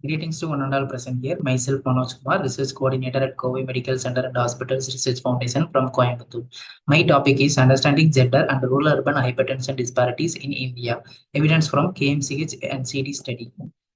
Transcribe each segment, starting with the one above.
Greetings to one and all present here. Myself, Manoj Kumar, Research Coordinator at Kovi Medical Center and Hospitals Research Foundation from Coimbatore. My topic is Understanding Gender and Rural-Urban Hypertension Disparities in India. Evidence from KMCH and CD study.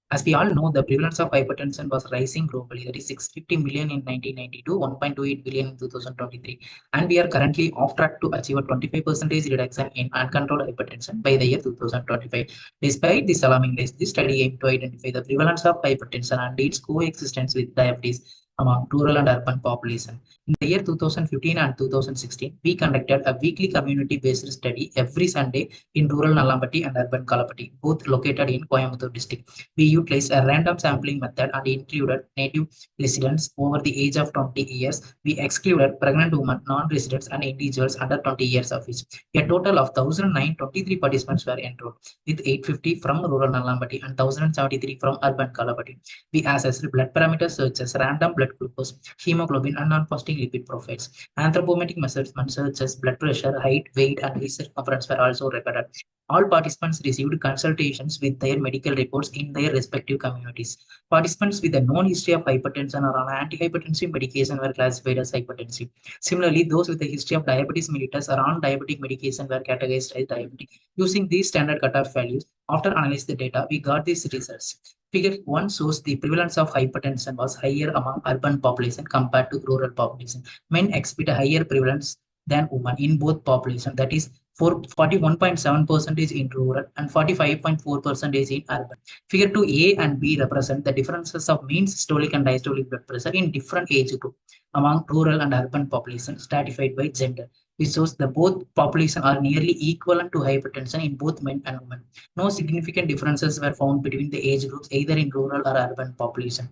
As we all know, the prevalence of hypertension was rising globally. That is 650 million in 1992, 1.28 billion in 2023. And we are currently off track to achieve a 25% reduction in uncontrolled hypertension by the year 2025. Despite this alarming list, this study aimed to identify the prevalence of hypertension and its coexistence with diabetes among rural and urban population. In the year 2015 and 2016, we conducted a weekly community-based study every Sunday in rural Nalambatti and urban Kalapatti, both located in Coimbatore district. We utilized a random sampling method and included native residents over the age of 20 years. We excluded pregnant women, non-residents, and individuals under 20 years of age. A total of 1,923 participants were enrolled, with 850 from rural Nalambatti and 1,073 from urban Kalapatti. We assessed blood parameters such as random blood glucose, hemoglobin, and non-fasting lipid profiles. Anthropometric measurements such as blood pressure, height, weight, and waist circumference were also recorded. All participants received consultations with their medical reports in their respective communities. Participants with a known history of hypertension or on antihypertensive medication were classified as hypertensive. Similarly, those with a history of diabetes mellitus or on diabetic medication were categorized as diabetic. Using these standard cutoff values, after analyzing the data, we got these results. Figure 1 shows the prevalence of hypertension was higher among urban population compared to rural population. Men exhibit a higher prevalence than women in both population, that is 41.7% in rural and 45.4% in urban. Figure 2A and B represent the differences of mean systolic and diastolic blood pressure in different age group among rural and urban population stratified by gender, which shows that both population are nearly equivalent to hypertension in both men and women. No significant differences were found between the age groups either in rural or urban population.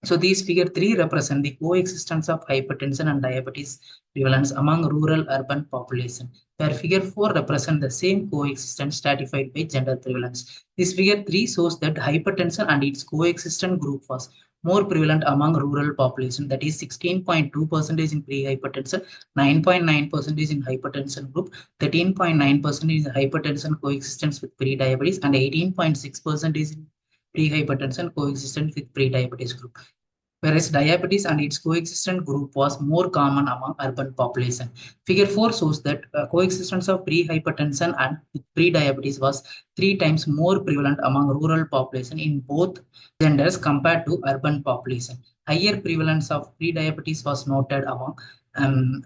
So these figure 3 represent the coexistence of hypertension and diabetes prevalence among rural urban population, where figure 4 represent the same coexistence stratified by gender prevalence. This figure 3 shows that hypertension and its coexistent group was more prevalent among rural population, that is 16.2% in pre-hypertension, 9.9% in hypertension group, 13.9% in hypertension coexistence with pre-diabetes, and 18.6% is in pre-hypertension coexistent with pre-diabetes group, whereas diabetes and its coexistent group was more common among urban population. Figure 4 shows that coexistence of pre-hypertension and pre-diabetes was 3 times more prevalent among rural population in both genders compared to urban population. Higher prevalence of pre-diabetes was noted among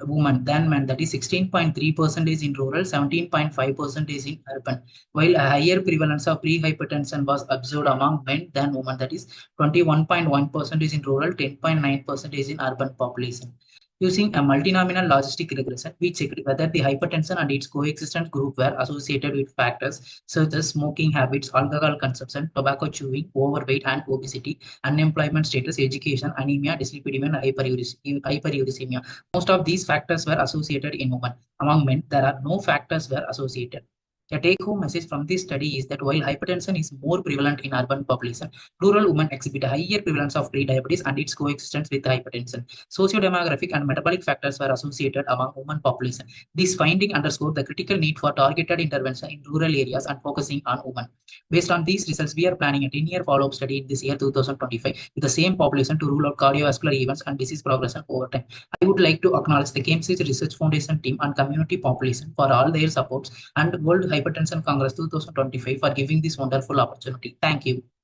women than men, that is 16.3% in rural, 17.5% in urban, while a higher prevalence of pre-hypertension was observed among men than women, that is 21.1% in rural, 10.9% in urban population. Using a multinomial logistic regression, we checked whether the hypertension and its coexistent group were associated with factors such as smoking habits, alcohol consumption, tobacco chewing, overweight and obesity, unemployment status, education, anemia, dyslipidemia, and hyperuricemia. Most of these factors were associated in women. Among men, there are no factors were associated. A take-home message from this study is that while hypertension is more prevalent in urban population, rural women exhibit a higher prevalence of pre-diabetes and its coexistence with hypertension. Socio-demographic and metabolic factors were associated among women population. This finding underscored the critical need for targeted intervention in rural areas and focusing on women. Based on these results, we are planning a 10-year follow-up study in this year 2025 with the same population to rule out cardiovascular events and disease progression over time. I would like to acknowledge the KMCH Research Foundation team and community population for all their supports and World Hypertension Congress 2025 for giving this wonderful opportunity. Thank you.